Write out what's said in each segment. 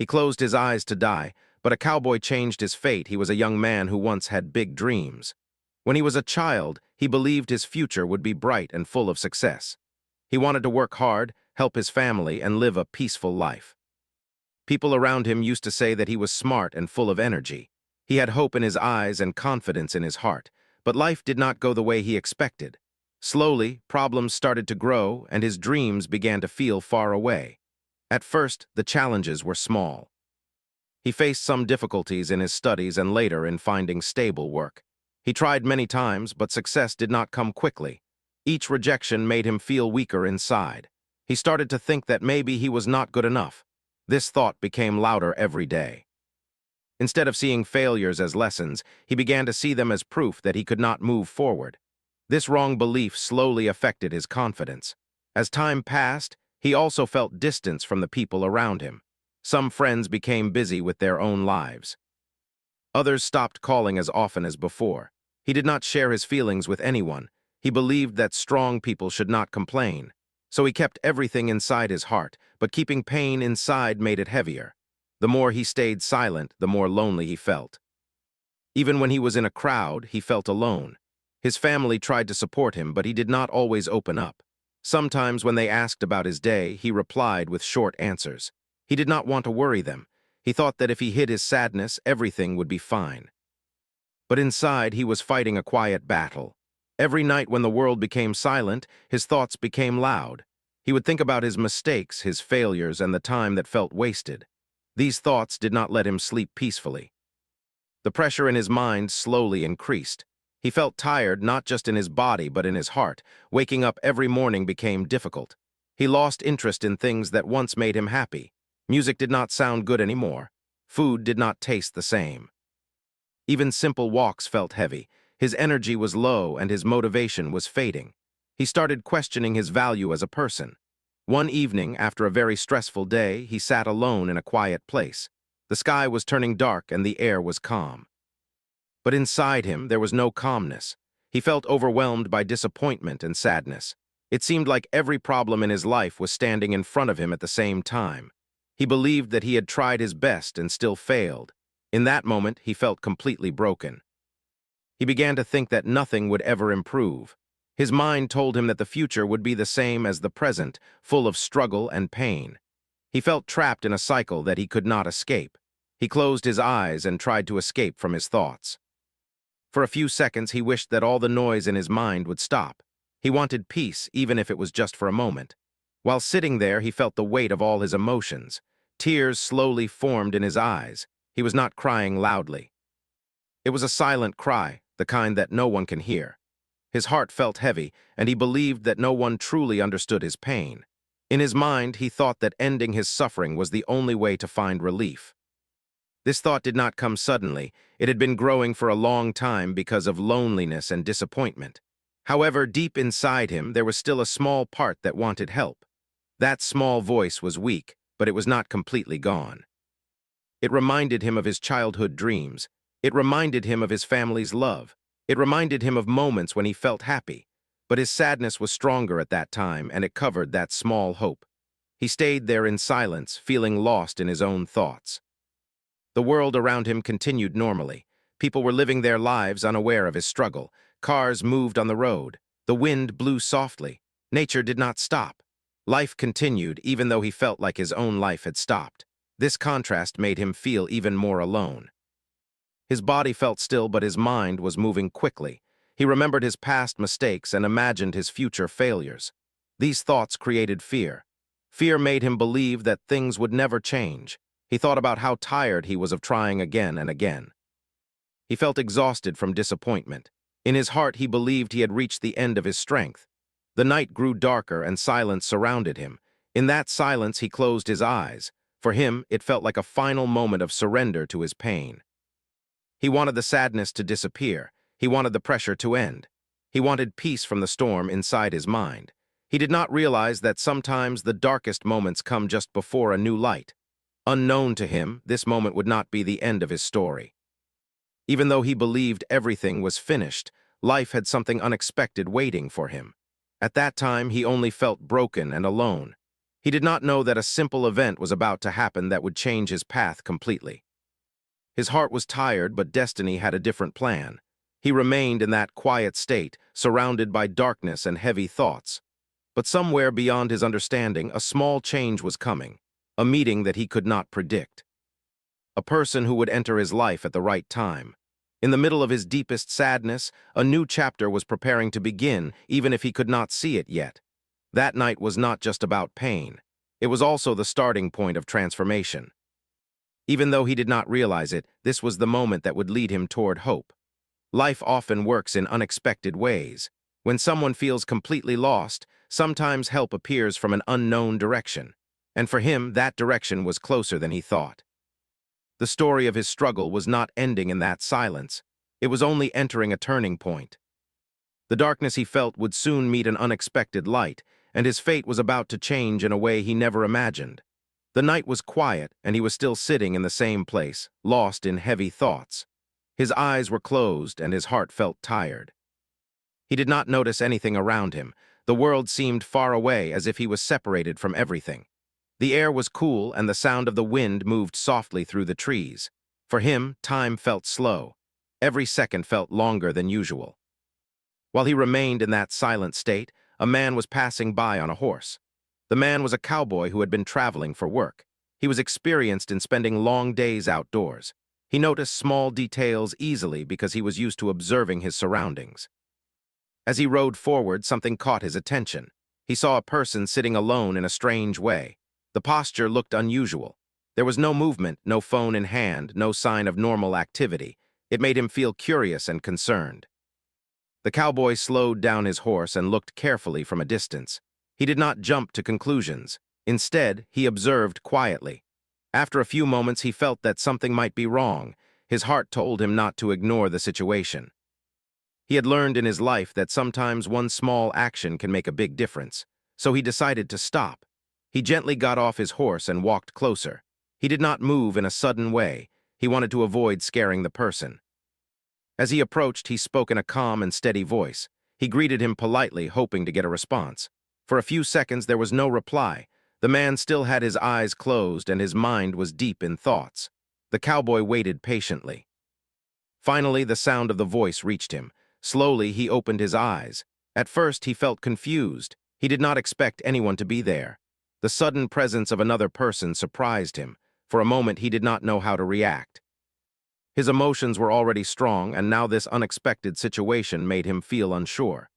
He closed his eyes to die, but a cowboy changed his fate. He was a young man who once had big dreams. When he was a child, he believed his future would be bright and full of success. He wanted to work hard, help his family, and live a peaceful life. People around him used to say that he was smart and full of energy. He had hope in his eyes and confidence in his heart, but life did not go the way he expected. Slowly, problems started to grow, and his dreams began to feel far away. At first, the challenges were small. He faced some difficulties in his studies and later in finding stable work. He tried many times, but success did not come quickly. Each rejection made him feel weaker inside. He started to think that maybe he was not good enough. This thought became louder every day. Instead of seeing failures as lessons, he began to see them as proof that he could not move forward. This wrong belief slowly affected his confidence. As time passed, he also felt distance from the people around him. Some friends became busy with their own lives. Others stopped calling as often as before. He did not share his feelings with anyone. He believed that strong people should not complain. So he kept everything inside his heart, but keeping pain inside made it heavier. The more he stayed silent, the more lonely he felt. Even when he was in a crowd, he felt alone. His family tried to support him, but he did not always open up. Sometimes when they asked about his day, he replied with short answers. He did not want to worry them. He thought that if he hid his sadness, everything would be fine. But inside, he was fighting a quiet battle. Every night when the world became silent, his thoughts became loud. He would think about his mistakes, his failures, and the time that felt wasted. These thoughts did not let him sleep peacefully. The pressure in his mind slowly increased. He felt tired not just in his body but in his heart. Waking up every morning became difficult. He lost interest in things that once made him happy. Music did not sound good anymore. Food did not taste the same. Even simple walks felt heavy. His energy was low and his motivation was fading. He started questioning his value as a person. One evening, after a very stressful day, he sat alone in a quiet place. The sky was turning dark and the air was calm. But inside him, there was no calmness. He felt overwhelmed by disappointment and sadness. It seemed like every problem in his life was standing in front of him at the same time. He believed that he had tried his best and still failed. In that moment, he felt completely broken. He began to think that nothing would ever improve. His mind told him that the future would be the same as the present, full of struggle and pain. He felt trapped in a cycle that he could not escape. He closed his eyes and tried to escape from his thoughts. For a few seconds, he wished that all the noise in his mind would stop. He wanted peace, even if it was just for a moment. While sitting there, he felt the weight of all his emotions. Tears slowly formed in his eyes. He was not crying loudly. It was a silent cry, the kind that no one can hear. His heart felt heavy, and he believed that no one truly understood his pain. In his mind, he thought that ending his suffering was the only way to find relief. This thought did not come suddenly. It had been growing for a long time because of loneliness and disappointment. However, deep inside him, there was still a small part that wanted help. That small voice was weak, but it was not completely gone. It reminded him of his childhood dreams. It reminded him of his family's love. It reminded him of moments when he felt happy. But his sadness was stronger at that time, and it covered that small hope. He stayed there in silence, feeling lost in his own thoughts. The world around him continued normally. People were living their lives unaware of his struggle. Cars moved on the road. The wind blew softly. Nature did not stop. Life continued, even though he felt like his own life had stopped. This contrast made him feel even more alone. His body felt still, but his mind was moving quickly. He remembered his past mistakes and imagined his future failures. These thoughts created fear. Fear made him believe that things would never change. He thought about how tired he was of trying again and again. He felt exhausted from disappointment. In his heart, he believed he had reached the end of his strength. The night grew darker and silence surrounded him. In that silence, he closed his eyes. For him, it felt like a final moment of surrender to his pain. He wanted the sadness to disappear. He wanted the pressure to end. He wanted peace from the storm inside his mind. He did not realize that sometimes the darkest moments come just before a new light. Unknown to him, this moment would not be the end of his story. Even though he believed everything was finished, life had something unexpected waiting for him. At that time, he only felt broken and alone. He did not know that a simple event was about to happen that would change his path completely. His heart was tired, but destiny had a different plan. He remained in that quiet state, surrounded by darkness and heavy thoughts. But somewhere beyond his understanding, a small change was coming, a meeting that he could not predict. A person who would enter his life at the right time. In the middle of his deepest sadness, a new chapter was preparing to begin, even if he could not see it yet. That night was not just about pain. It was also the starting point of transformation. Even though he did not realize it, this was the moment that would lead him toward hope. Life often works in unexpected ways. When someone feels completely lost, sometimes help appears from an unknown direction. And for him, that direction was closer than he thought. The story of his struggle was not ending in that silence. It was only entering a turning point. The darkness he felt would soon meet an unexpected light, and his fate was about to change in a way he never imagined. The night was quiet, and he was still sitting in the same place, lost in heavy thoughts. His eyes were closed, and his heart felt tired. He did not notice anything around him. The world seemed far away, as if he was separated from everything. The air was cool, and the sound of the wind moved softly through the trees. For him, time felt slow. Every second felt longer than usual. While he remained in that silent state, a man was passing by on a horse. The man was a cowboy who had been traveling for work. He was experienced in spending long days outdoors. He noticed small details easily because he was used to observing his surroundings. As he rode forward, something caught his attention. He saw a person sitting alone in a strange way. The posture looked unusual. There was no movement, no phone in hand, no sign of normal activity. It made him feel curious and concerned. The cowboy slowed down his horse and looked carefully from a distance. He did not jump to conclusions. Instead, he observed quietly. After a few moments, he felt that something might be wrong. His heart told him not to ignore the situation. He had learned in his life that sometimes one small action can make a big difference, so he decided to stop. He gently got off his horse and walked closer. He did not move in a sudden way. He wanted to avoid scaring the person. As he approached, he spoke in a calm and steady voice. He greeted him politely, hoping to get a response. For a few seconds, there was no reply. The man still had his eyes closed, and his mind was deep in thoughts. The cowboy waited patiently. Finally, the sound of the voice reached him. Slowly, he opened his eyes. At first, he felt confused. He did not expect anyone to be there. The sudden presence of another person surprised him. For a moment, he did not know how to react. His emotions were already strong, and now this unexpected situation made him feel unsure.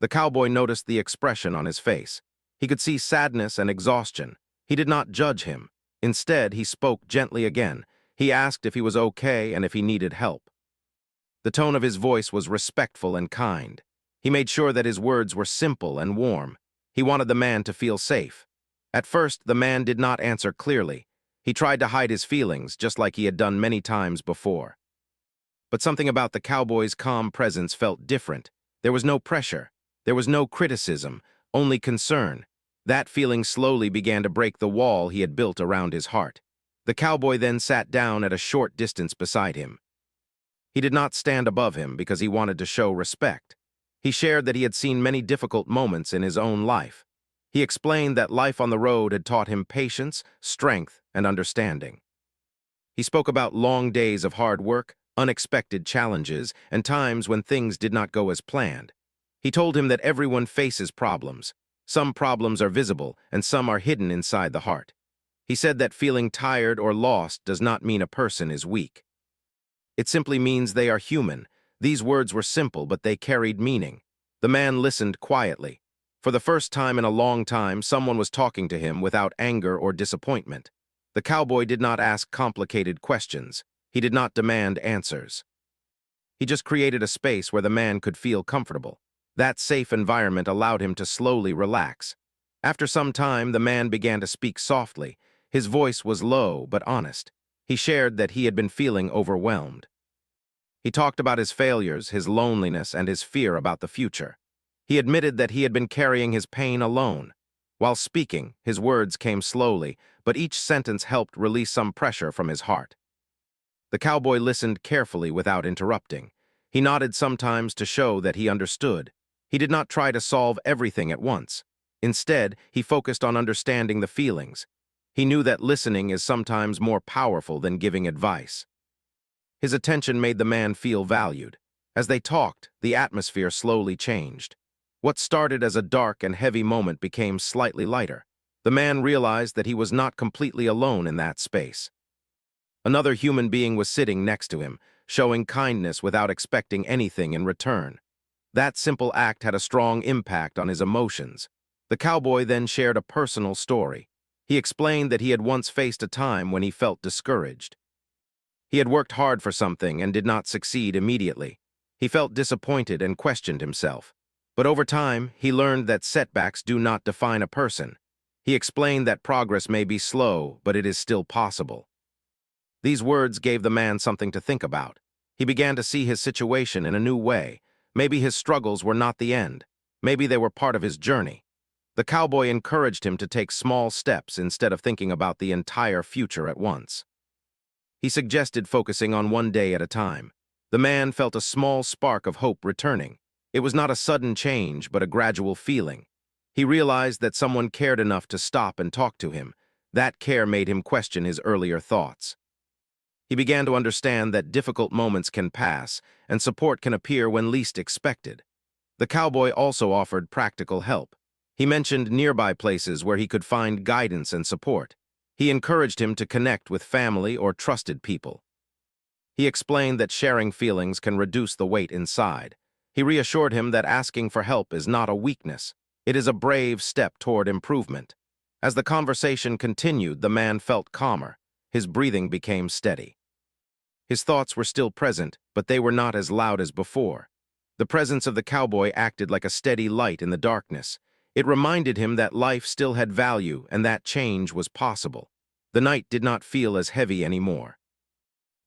The cowboy noticed the expression on his face. He could see sadness and exhaustion. He did not judge him. Instead, he spoke gently again. He asked if he was okay and if he needed help. The tone of his voice was respectful and kind. He made sure that his words were simple and warm. He wanted the man to feel safe. At first, the man did not answer clearly. He tried to hide his feelings, just like he had done many times before. But something about the cowboy's calm presence felt different. There was no pressure. There was no criticism, only concern. That feeling slowly began to break the wall he had built around his heart. The cowboy then sat down at a short distance beside him. He did not stand above him because he wanted to show respect. He shared that he had seen many difficult moments in his own life. He explained that life on the road had taught him patience, strength, and understanding. He spoke about long days of hard work, unexpected challenges, and times when things did not go as planned. He told him that everyone faces problems. Some problems are visible, and some are hidden inside the heart. He said that feeling tired or lost does not mean a person is weak. It simply means they are human. These words were simple, but they carried meaning. The man listened quietly. For the first time in a long time, someone was talking to him without anger or disappointment. The cowboy did not ask complicated questions. He did not demand answers. He just created a space where the man could feel comfortable. That safe environment allowed him to slowly relax. After some time, the man began to speak softly. His voice was low but honest. He shared that he had been feeling overwhelmed. He talked about his failures, his loneliness, and his fear about the future. He admitted that he had been carrying his pain alone. While speaking, his words came slowly, but each sentence helped release some pressure from his heart. The cowboy listened carefully without interrupting. He nodded sometimes to show that he understood. He did not try to solve everything at once. Instead, he focused on understanding the feelings. He knew that listening is sometimes more powerful than giving advice. His attention made the man feel valued. As they talked, the atmosphere slowly changed. What started as a dark and heavy moment became slightly lighter. The man realized that he was not completely alone in that space. Another human being was sitting next to him, showing kindness without expecting anything in return. That simple act had a strong impact on his emotions. The cowboy then shared a personal story. He explained that he had once faced a time when he felt discouraged. He had worked hard for something and did not succeed immediately. He felt disappointed and questioned himself. But over time, he learned that setbacks do not define a person. He explained that progress may be slow, but it is still possible. These words gave the man something to think about. He began to see his situation in a new way. Maybe his struggles were not the end. Maybe they were part of his journey. The cowboy encouraged him to take small steps instead of thinking about the entire future at once. He suggested focusing on one day at a time. The man felt a small spark of hope returning. It was not a sudden change, but a gradual feeling. He realized that someone cared enough to stop and talk to him. That care made him question his earlier thoughts. He began to understand that difficult moments can pass, and support can appear when least expected. The cowboy also offered practical help. He mentioned nearby places where he could find guidance and support. He encouraged him to connect with family or trusted people. He explained that sharing feelings can reduce the weight inside. He reassured him that asking for help is not a weakness. It is a brave step toward improvement. As the conversation continued, the man felt calmer. His breathing became steady. His thoughts were still present, but they were not as loud as before. The presence of the cowboy acted like a steady light in the darkness. It reminded him that life still had value and that change was possible. The night did not feel as heavy anymore.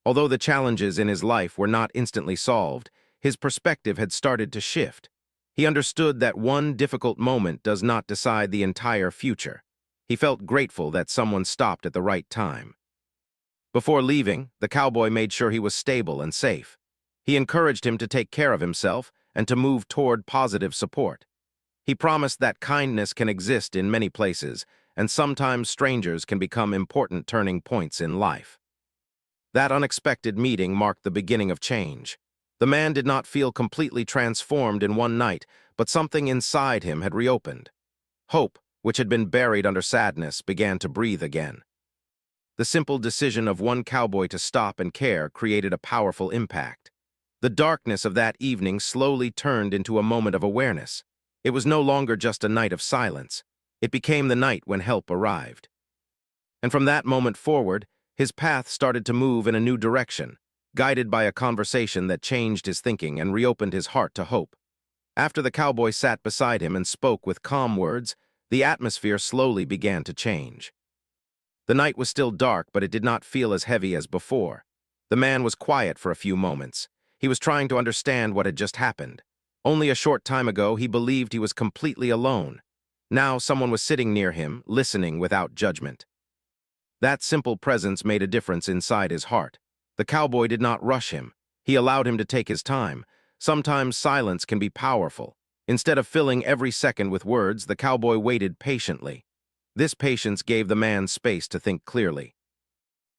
Although the challenges in his life were not instantly solved, his perspective had started to shift. He understood that one difficult moment does not decide the entire future. He felt grateful that someone stopped at the right time. Before leaving, the cowboy made sure he was stable and safe. He encouraged him to take care of himself and to move toward positive support. He promised that kindness can exist in many places, and sometimes strangers can become important turning points in life. That unexpected meeting marked the beginning of change. The man did not feel completely transformed in one night, but something inside him had reopened. Hope, which had been buried under sadness, began to breathe again. The simple decision of one cowboy to stop and care created a powerful impact. The darkness of that evening slowly turned into a moment of awareness. It was no longer just a night of silence. It became the night when help arrived. And from that moment forward, his path started to move in a new direction, guided by a conversation that changed his thinking and reopened his heart to hope. After the cowboy sat beside him and spoke with calm words, the atmosphere slowly began to change. The night was still dark, but it did not feel as heavy as before. The man was quiet for a few moments. He was trying to understand what had just happened. Only a short time ago, he believed he was completely alone. Now someone was sitting near him, listening without judgment. That simple presence made a difference inside his heart. The cowboy did not rush him. He allowed him to take his time. Sometimes silence can be powerful. Instead of filling every second with words, the cowboy waited patiently. This patience gave the man space to think clearly.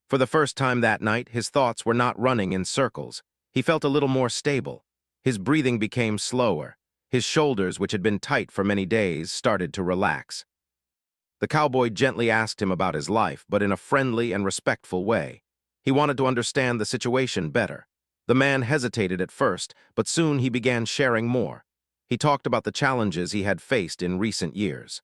For the first time that night, his thoughts were not running in circles. He felt a little more stable. His breathing became slower. His shoulders, which had been tight for many days, started to relax. The cowboy gently asked him about his life, but in a friendly and respectful way. He wanted to understand the situation better. The man hesitated at first, but soon he began sharing more. He talked about the challenges he had faced in recent years.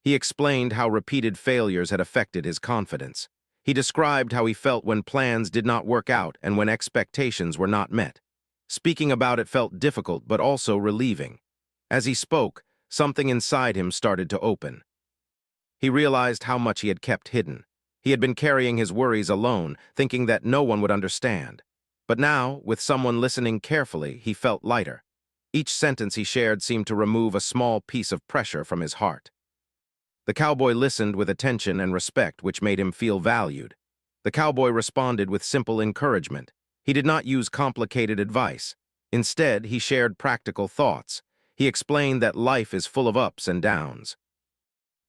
He explained how repeated failures had affected his confidence. He described how he felt when plans did not work out and when expectations were not met. Speaking about it felt difficult but also relieving. As he spoke, something inside him started to open. He realized how much he had kept hidden. He had been carrying his worries alone, thinking that no one would understand. But now, with someone listening carefully, he felt lighter. Each sentence he shared seemed to remove a small piece of pressure from his heart. The cowboy listened with attention and respect, which made him feel valued. The cowboy responded with simple encouragement. He did not use complicated advice. Instead, he shared practical thoughts. He explained that life is full of ups and downs.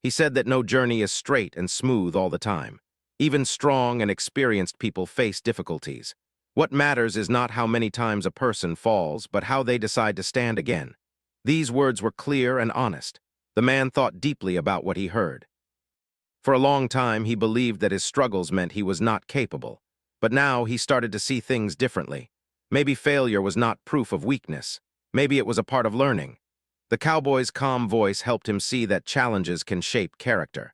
He said that no journey is straight and smooth all the time. Even strong and experienced people face difficulties. What matters is not how many times a person falls, but how they decide to stand again. These words were clear and honest. The man thought deeply about what he heard. For a long time, he believed that his struggles meant he was not capable. But now he started to see things differently. Maybe failure was not proof of weakness. Maybe it was a part of learning. The cowboy's calm voice helped him see that challenges can shape character.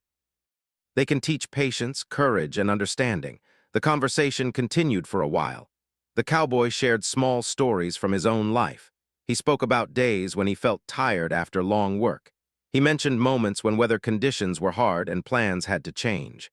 They can teach patience, courage, and understanding. The conversation continued for a while. The cowboy shared small stories from his own life. He spoke about days when he felt tired after long work. He mentioned moments when weather conditions were hard and plans had to change.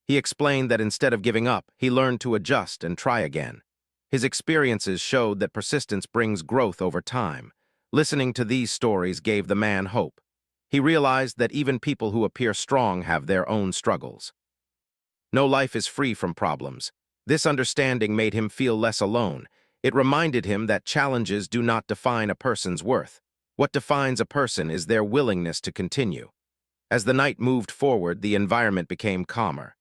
He explained that instead of giving up, he learned to adjust and try again. His experiences showed that persistence brings growth over time. Listening to these stories gave the man hope. He realized that even people who appear strong have their own struggles. No life is free from problems. This understanding made him feel less alone. It reminded him that challenges do not define a person's worth. What defines a person is their willingness to continue. As the night moved forward, the environment became calmer.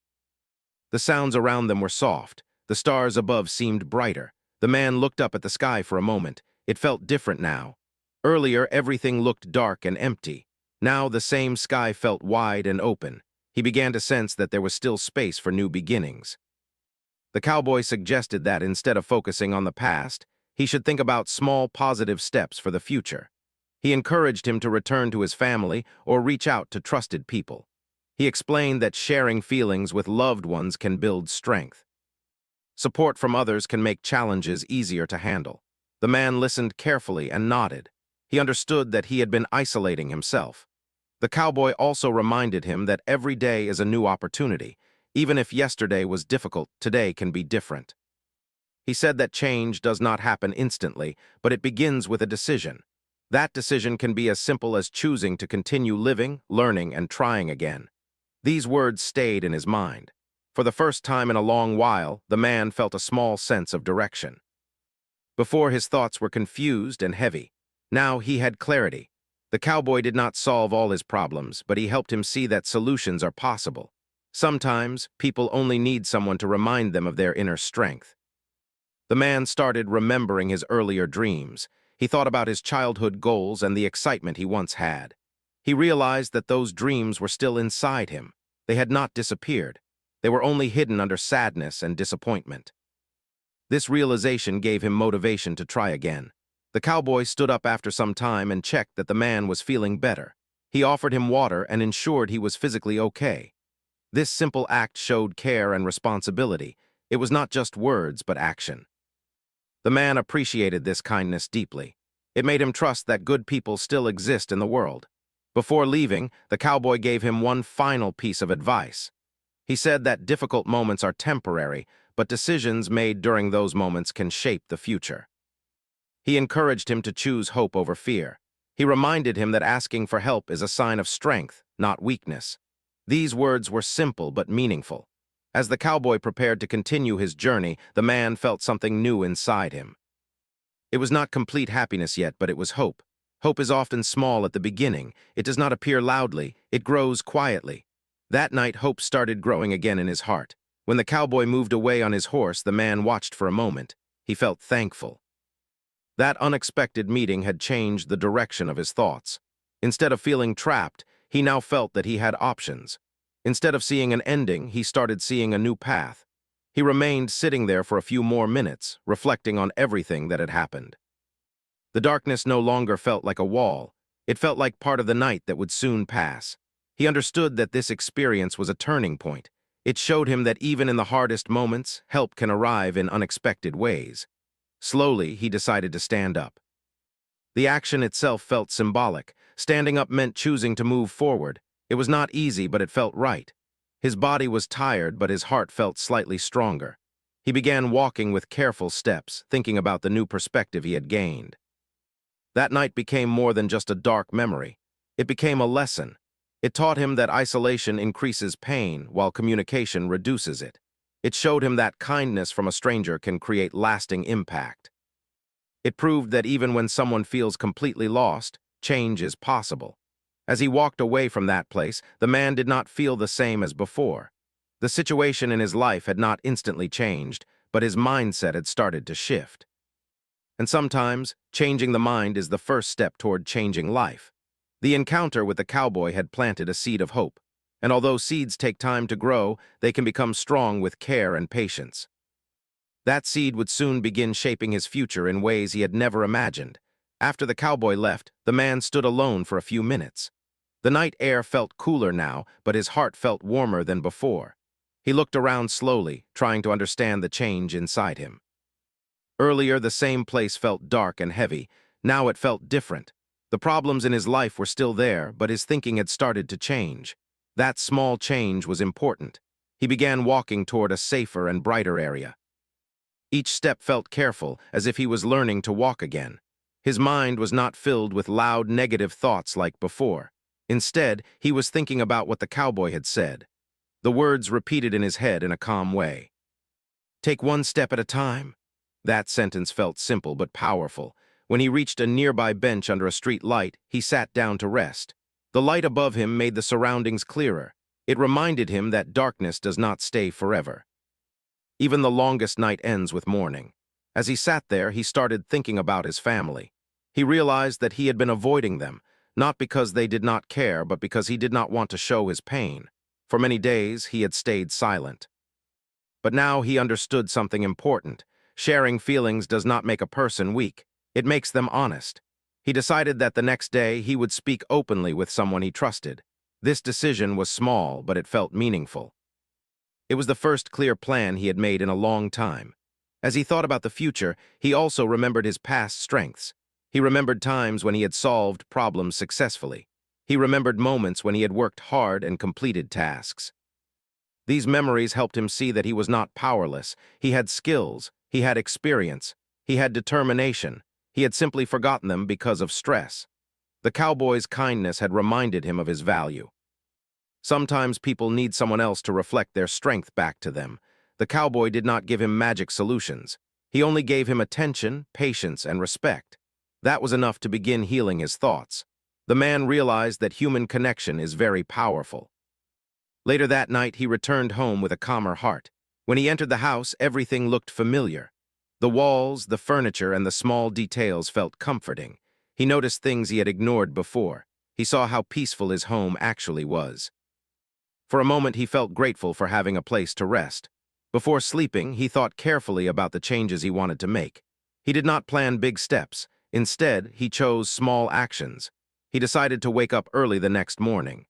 The sounds around them were soft. The stars above seemed brighter. The man looked up at the sky for a moment. It felt different now. Earlier, everything looked dark and empty. Now the same sky felt wide and open. He began to sense that there was still space for new beginnings. The cowboy suggested that instead of focusing on the past, he should think about small positive steps for the future. He encouraged him to return to his family or reach out to trusted people. He explained that sharing feelings with loved ones can build strength. Support from others can make challenges easier to handle. The man listened carefully and nodded. He understood that he had been isolating himself. The cowboy also reminded him that every day is a new opportunity. Even if yesterday was difficult, today can be different. He said that change does not happen instantly, but it begins with a decision. That decision can be as simple as choosing to continue living, learning, and trying again. These words stayed in his mind. For the first time in a long while, the man felt a small sense of direction. Before, his thoughts were confused and heavy. Now he had clarity. The cowboy did not solve all his problems, but he helped him see that solutions are possible. Sometimes, people only need someone to remind them of their inner strength. The man started remembering his earlier dreams. He thought about his childhood goals and the excitement he once had. He realized that those dreams were still inside him. They had not disappeared. They were only hidden under sadness and disappointment. This realization gave him motivation to try again. The cowboy stood up after some time and checked that the man was feeling better. He offered him water and ensured he was physically okay. This simple act showed care and responsibility. It was not just words, but action. The man appreciated this kindness deeply. It made him trust that good people still exist in the world. Before leaving, the cowboy gave him one final piece of advice. He said that difficult moments are temporary, but decisions made during those moments can shape the future. He encouraged him to choose hope over fear. He reminded him that asking for help is a sign of strength, not weakness. These words were simple but meaningful. As the cowboy prepared to continue his journey, the man felt something new inside him. It was not complete happiness yet, but it was hope. Hope is often small at the beginning. It does not appear loudly. It grows quietly. That night, hope started growing again in his heart. When the cowboy moved away on his horse, the man watched for a moment. He felt thankful. That unexpected meeting had changed the direction of his thoughts. Instead of feeling trapped, he now felt that he had options. Instead of seeing an ending, he started seeing a new path. He remained sitting there for a few more minutes, reflecting on everything that had happened. The darkness no longer felt like a wall. It felt like part of the night that would soon pass. He understood that this experience was a turning point. It showed him that even in the hardest moments, help can arrive in unexpected ways. Slowly, he decided to stand up. The action itself felt symbolic. Standing up meant choosing to move forward. It was not easy, but it felt right. His body was tired, but his heart felt slightly stronger. He began walking with careful steps, thinking about the new perspective he had gained. That night became more than just a dark memory. It became a lesson. It taught him that isolation increases pain, while communication reduces it. It showed him that kindness from a stranger can create lasting impact. It proved that even when someone feels completely lost, change is possible. As he walked away from that place, the man did not feel the same as before. The situation in his life had not instantly changed, but his mindset had started to shift. And sometimes, changing the mind is the first step toward changing life. The encounter with the cowboy had planted a seed of hope, and although seeds take time to grow, they can become strong with care and patience. That seed would soon begin shaping his future in ways he had never imagined. After the cowboy left, the man stood alone for a few minutes. The night air felt cooler now, but his heart felt warmer than before. He looked around slowly, trying to understand the change inside him. Earlier, the same place felt dark and heavy. Now it felt different. The problems in his life were still there, but his thinking had started to change. That small change was important. He began walking toward a safer and brighter area. Each step felt careful, as if he was learning to walk again. His mind was not filled with loud, negative thoughts like before. Instead, he was thinking about what the cowboy had said. The words repeated in his head in a calm way. "Take one step at a time." That sentence felt simple but powerful. When he reached a nearby bench under a street light, he sat down to rest. The light above him made the surroundings clearer. It reminded him that darkness does not stay forever. Even the longest night ends with morning. As he sat there, he started thinking about his family. He realized that he had been avoiding them, not because they did not care, but because he did not want to show his pain. For many days, he had stayed silent. But now he understood something important. Sharing feelings does not make a person weak. It makes them honest. He decided that the next day he would speak openly with someone he trusted. This decision was small, but it felt meaningful. It was the first clear plan he had made in a long time. As he thought about the future, he also remembered his past strengths. He remembered times when he had solved problems successfully. He remembered moments when he had worked hard and completed tasks. These memories helped him see that he was not powerless. He had skills, he had experience, he had determination. He had simply forgotten them because of stress. The cowboy's kindness had reminded him of his value. Sometimes people need someone else to reflect their strength back to them. The cowboy did not give him magic solutions. He only gave him attention, patience, and respect. That was enough to begin healing his thoughts. The man realized that human connection is very powerful. Later that night, he returned home with a calmer heart. When he entered the house, everything looked familiar. The walls, the furniture, and the small details felt comforting. He noticed things he had ignored before. He saw how peaceful his home actually was. For a moment, he felt grateful for having a place to rest. Before sleeping, he thought carefully about the changes he wanted to make. He did not plan big steps. Instead, he chose small actions. He decided to wake up early the next morning.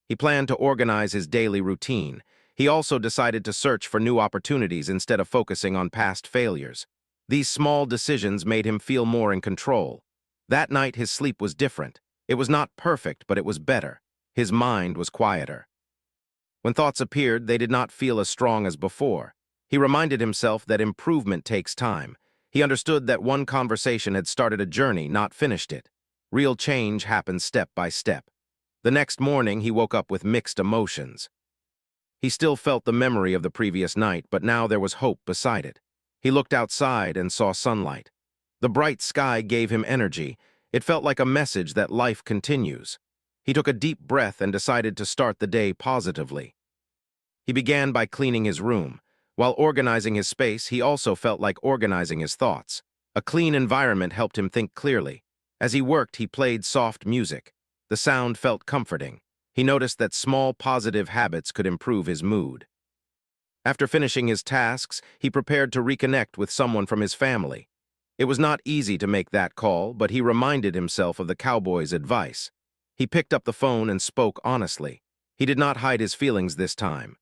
He planned to organize his daily routine. He also decided to search for new opportunities instead of focusing on past failures. These small decisions made him feel more in control. That night, his sleep was different. It was not perfect, but it was better. His mind was quieter. When thoughts appeared, they did not feel as strong as before. He reminded himself that improvement takes time. He understood that one conversation had started a journey, not finished it. Real change happens step by step. The next morning, he woke up with mixed emotions. He still felt the memory of the previous night, but now there was hope beside it. He looked outside and saw sunlight. The bright sky gave him energy. It felt like a message that life continues. He took a deep breath and decided to start the day positively. He began by cleaning his room. While organizing his space, he also felt like organizing his thoughts. A clean environment helped him think clearly. As he worked, he played soft music. The sound felt comforting. He noticed that small positive habits could improve his mood. After finishing his tasks, he prepared to reconnect with someone from his family. It was not easy to make that call, but he reminded himself of the cowboy's advice. He picked up the phone and spoke honestly. He did not hide his feelings this time.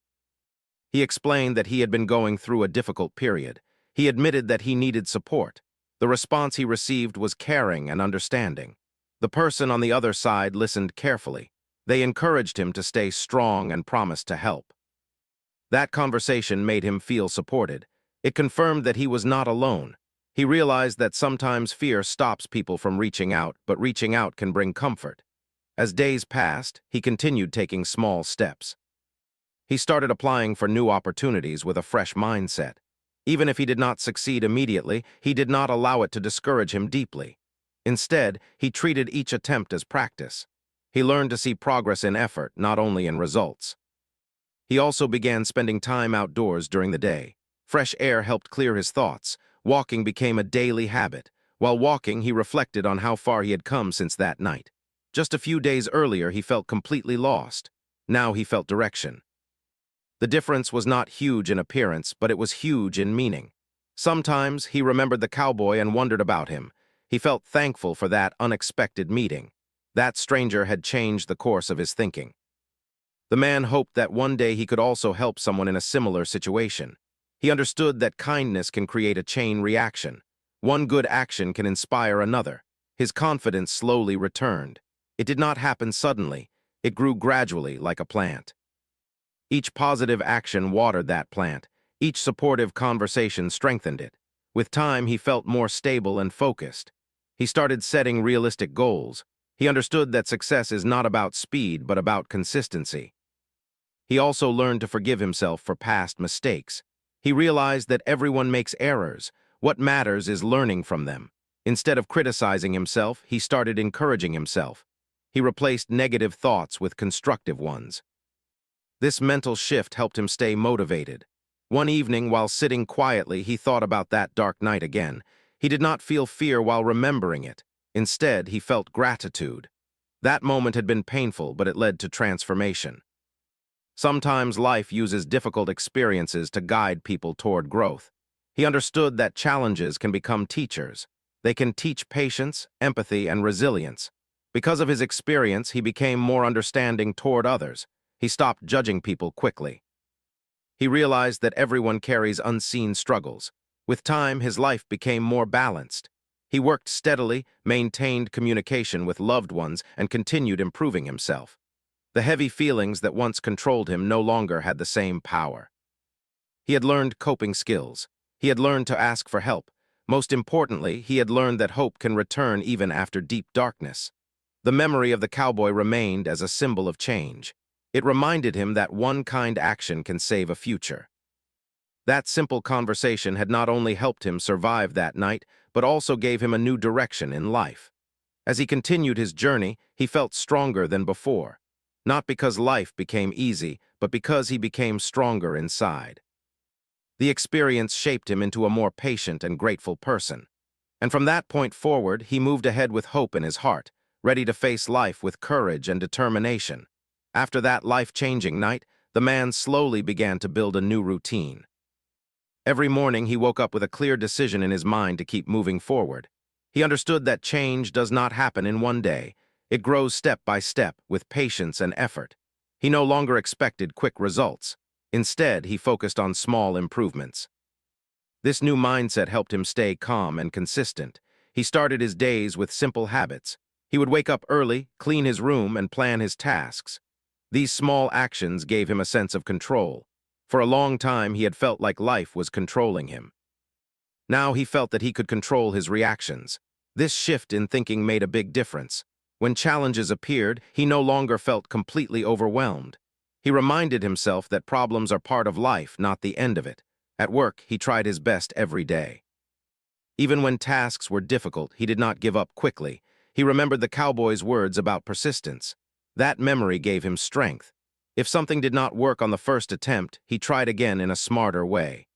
He explained that he had been going through a difficult period. He admitted that he needed support. The response he received was caring and understanding. The person on the other side listened carefully. They encouraged him to stay strong and promised to help. That conversation made him feel supported. It confirmed that he was not alone. He realized that sometimes fear stops people from reaching out, but reaching out can bring comfort. As days passed, he continued taking small steps. He started applying for new opportunities with a fresh mindset. Even if he did not succeed immediately, he did not allow it to discourage him deeply. Instead, he treated each attempt as practice. He learned to see progress in effort, not only in results. He also began spending time outdoors during the day. Fresh air helped clear his thoughts. Walking became a daily habit. While walking, he reflected on how far he had come since that night. Just a few days earlier, he felt completely lost. Now he felt direction. The difference was not huge in appearance, but it was huge in meaning. Sometimes he remembered the cowboy and wondered about him. He felt thankful for that unexpected meeting. That stranger had changed the course of his thinking. The man hoped that one day he could also help someone in a similar situation. He understood that kindness can create a chain reaction. One good action can inspire another. His confidence slowly returned. It did not happen suddenly. It grew gradually, like a plant. Each positive action watered that plant. Each supportive conversation strengthened it. With time, he felt more stable and focused. He started setting realistic goals. He understood that success is not about speed, but about consistency. He also learned to forgive himself for past mistakes. He realized that everyone makes errors. What matters is learning from them. Instead of criticizing himself, he started encouraging himself. He replaced negative thoughts with constructive ones. This mental shift helped him stay motivated. One evening, while sitting quietly, he thought about that dark night again. He did not feel fear while remembering it. Instead, he felt gratitude. That moment had been painful, but it led to transformation. Sometimes life uses difficult experiences to guide people toward growth. He understood that challenges can become teachers. They can teach patience, empathy, and resilience. Because of his experience, he became more understanding toward others. He stopped judging people quickly. He realized that everyone carries unseen struggles. With time, his life became more balanced. He worked steadily, maintained communication with loved ones, and continued improving himself. The heavy feelings that once controlled him no longer had the same power. He had learned coping skills. He had learned to ask for help. Most importantly, he had learned that hope can return even after deep darkness. The memory of the cowboy remained as a symbol of change. It reminded him that one kind action can save a future. That simple conversation had not only helped him survive that night, but also gave him a new direction in life. As he continued his journey, he felt stronger than before. Not because life became easy, but because he became stronger inside. The experience shaped him into a more patient and grateful person. And from that point forward, he moved ahead with hope in his heart, ready to face life with courage and determination. After that life-changing night, the man slowly began to build a new routine. Every morning, he woke up with a clear decision in his mind to keep moving forward. He understood that change does not happen in one day. It grows step by step, with patience and effort. He no longer expected quick results. Instead, he focused on small improvements. This new mindset helped him stay calm and consistent. He started his days with simple habits. He would wake up early, clean his room, and plan his tasks. These small actions gave him a sense of control. For a long time, he had felt like life was controlling him. Now he felt that he could control his reactions. This shift in thinking made a big difference. When challenges appeared, he no longer felt completely overwhelmed. He reminded himself that problems are part of life, not the end of it. At work, he tried his best every day. Even when tasks were difficult, he did not give up quickly. He remembered the cowboy's words about persistence. That memory gave him strength. If something did not work on the first attempt, he tried again in a smarter way.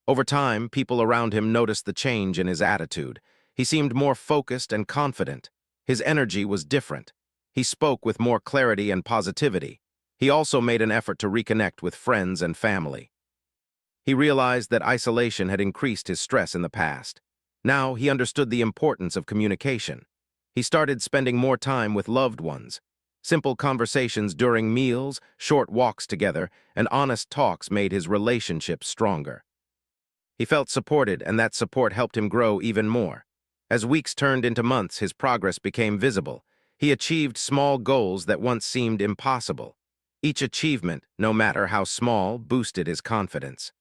Over time, people around him noticed the change in his attitude. He seemed more focused and confident. His energy was different. He spoke with more clarity and positivity. He also made an effort to reconnect with friends and family. He realized that isolation had increased his stress in the past. Now he understood the importance of communication. He started spending more time with loved ones. Simple conversations during meals, short walks together, and honest talks made his relationships stronger. He felt supported, and that support helped him grow even more. As weeks turned into months, his progress became visible. He achieved small goals that once seemed impossible. Each achievement, no matter how small, boosted his confidence.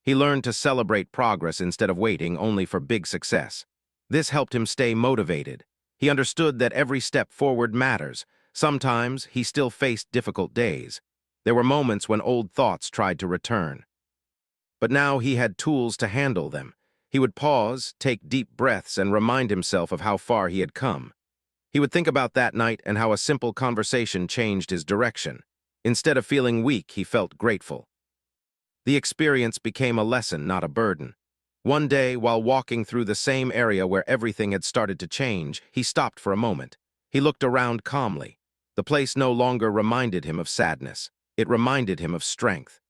He learned to celebrate progress instead of waiting only for big success. This helped him stay motivated. He understood that every step forward matters. Sometimes he still faced difficult days. There were moments when old thoughts tried to return. But now he had tools to handle them. He would pause, take deep breaths, and remind himself of how far he had come. He would think about that night and how a simple conversation changed his direction. Instead of feeling weak, he felt grateful. The experience became a lesson, not a burden. One day, while walking through the same area where everything had started to change, he stopped for a moment. He looked around calmly. The place no longer reminded him of sadness. It reminded him of strength.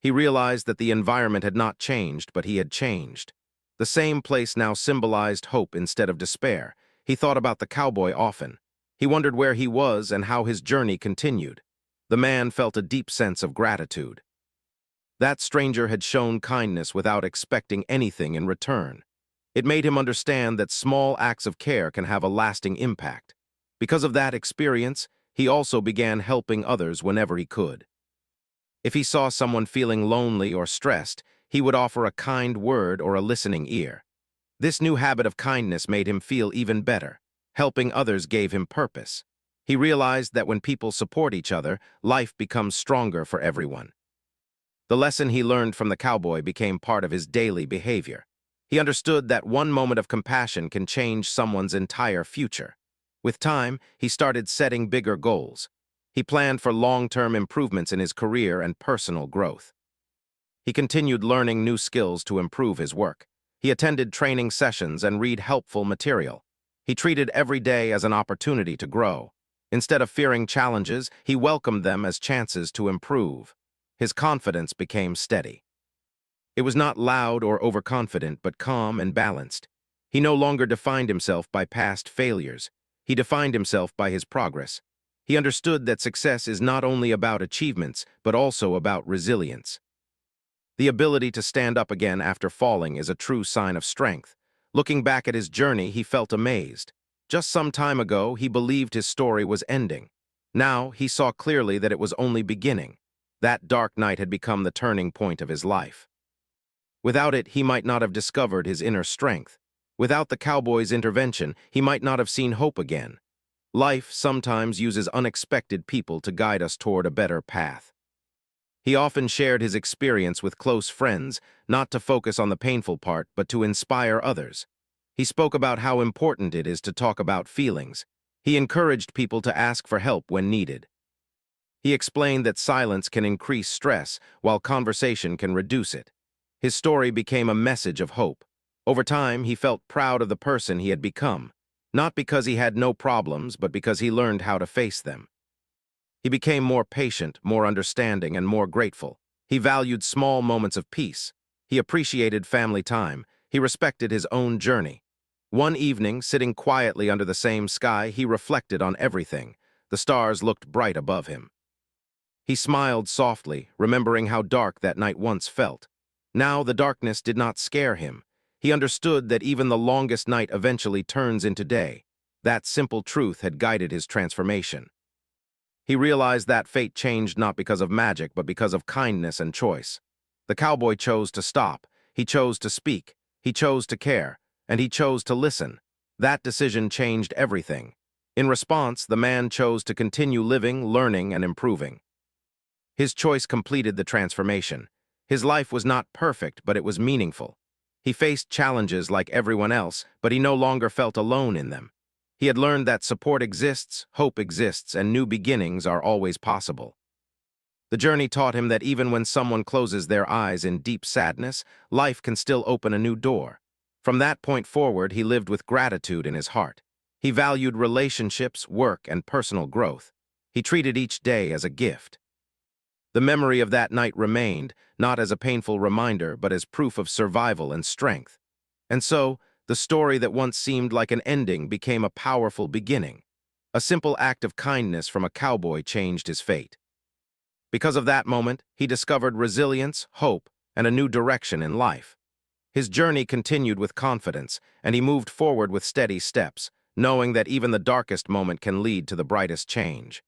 He realized that the environment had not changed, but he had changed. The same place now symbolized hope instead of despair. He thought about the cowboy often. He wondered where he was and how his journey continued. The man felt a deep sense of gratitude. That stranger had shown kindness without expecting anything in return. It made him understand that small acts of care can have a lasting impact. Because of that experience, he also began helping others whenever he could. If he saw someone feeling lonely or stressed, he would offer a kind word or a listening ear. This new habit of kindness made him feel even better. Helping others gave him purpose. He realized that when people support each other, life becomes stronger for everyone. The lesson he learned from the cowboy became part of his daily behavior. He understood that one moment of compassion can change someone's entire future. With time, he started setting bigger goals. He planned for long-term improvements in his career and personal growth. He continued learning new skills to improve his work. He attended training sessions and read helpful material. He treated every day as an opportunity to grow. Instead of fearing challenges, he welcomed them as chances to improve. His confidence became steady. It was not loud or overconfident, but calm and balanced. He no longer defined himself by past failures. He defined himself by his progress. He understood that success is not only about achievements, but also about resilience. The ability to stand up again after falling is a true sign of strength. Looking back at his journey, he felt amazed. Just some time ago, he believed his story was ending. Now, he saw clearly that it was only beginning. That dark night had become the turning point of his life. Without it, he might not have discovered his inner strength. Without the cowboy's intervention, he might not have seen hope again. Life sometimes uses unexpected people to guide us toward a better path. He often shared his experience with close friends, not to focus on the painful part, but to inspire others. He spoke about how important it is to talk about feelings. He encouraged people to ask for help when needed. He explained that silence can increase stress, while conversation can reduce it. His story became a message of hope. Over time, he felt proud of the person he had become, not because he had no problems, but because he learned how to face them. He became more patient, more understanding, and more grateful. He valued small moments of peace. He appreciated family time. He respected his own journey. One evening, sitting quietly under the same sky, he reflected on everything. The stars looked bright above him. He smiled softly, remembering how dark that night once felt. Now the darkness did not scare him. He understood that even the longest night eventually turns into day. That simple truth had guided his transformation. He realized that fate changed not because of magic, but because of kindness and choice. The cowboy chose to stop. He chose to speak. He chose to care. And he chose to listen. That decision changed everything. In response, the man chose to continue living, learning, and improving. His choice completed the transformation. His life was not perfect, but it was meaningful. He faced challenges like everyone else, but he no longer felt alone in them. He had learned that support exists, hope exists, and new beginnings are always possible. The journey taught him that even when someone closes their eyes in deep sadness, life can still open a new door. From that point forward, he lived with gratitude in his heart. He valued relationships, work, and personal growth. He treated each day as a gift. The memory of that night remained, not as a painful reminder, but as proof of survival and strength. And so, the story that once seemed like an ending became a powerful beginning. A simple act of kindness from a cowboy changed his fate. Because of that moment, he discovered resilience, hope, and a new direction in life. His journey continued with confidence, and he moved forward with steady steps, knowing that even the darkest moment can lead to the brightest change.